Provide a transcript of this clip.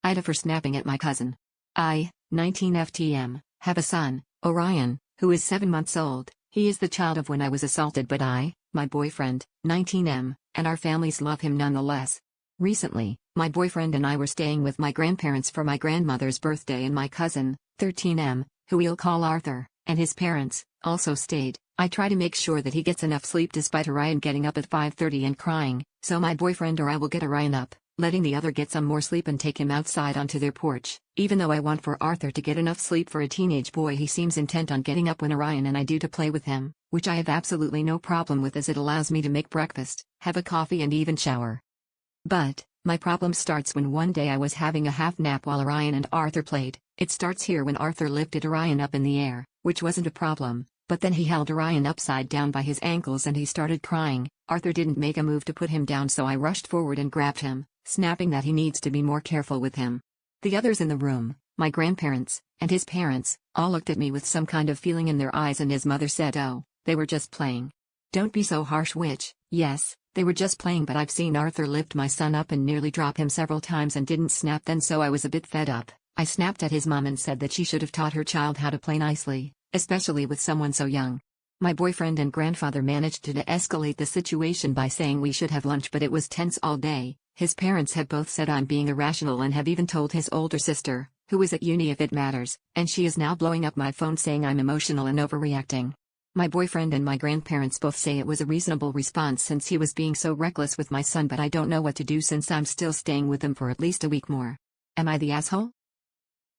Ida for snapping at my cousin. I, 19 FTM, have a son, Orion, who is 7 months old. He is the child of when I was assaulted, but I, my boyfriend, 19M, and our families love him nonetheless. Recently, my boyfriend and I were staying with my grandparents for my grandmother's birthday, and my cousin, 13M, who we'll call Arthur, and his parents, also stayed. I try to make sure that he gets enough sleep despite Orion getting up at 5:30 and crying, so my boyfriend or I will get Orion up, letting the other get some more sleep and take him outside onto their porch. Even though I want for Arthur to get enough sleep for a teenage boy, he seems intent on getting up when Orion and I do to play with him, which I have absolutely no problem with as it allows me to make breakfast, have a coffee and even shower. But, my problem starts when one day I was having a half nap while Orion and Arthur played. It starts here when Arthur lifted Orion up in the air, which wasn't a problem, but then he held Orion upside down by his ankles and he started crying. Arthur didn't make a move to put him down, so I rushed forward and grabbed him, snapping that he needs to be more careful with him. The others in the room, my grandparents, and his parents, all looked at me with some kind of feeling in their eyes, and his mother said, "Oh, they were just playing. Don't be so harsh," which, yes, they were just playing, but I've seen Arthur lift my son up and nearly drop him several times and didn't snap then, so I was a bit fed up. I snapped at his mom and said that she should have taught her child how to play nicely, especially with someone so young. My boyfriend and grandfather managed to de-escalate the situation by saying we should have lunch, but it was tense all day. His parents have both said I'm being irrational and have even told his older sister, who is at uni if it matters, and she is now blowing up my phone saying I'm emotional and overreacting. My boyfriend and my grandparents both say it was a reasonable response since he was being so reckless with my son, but I don't know what to do since I'm still staying with him for at least a week more. Am I the asshole?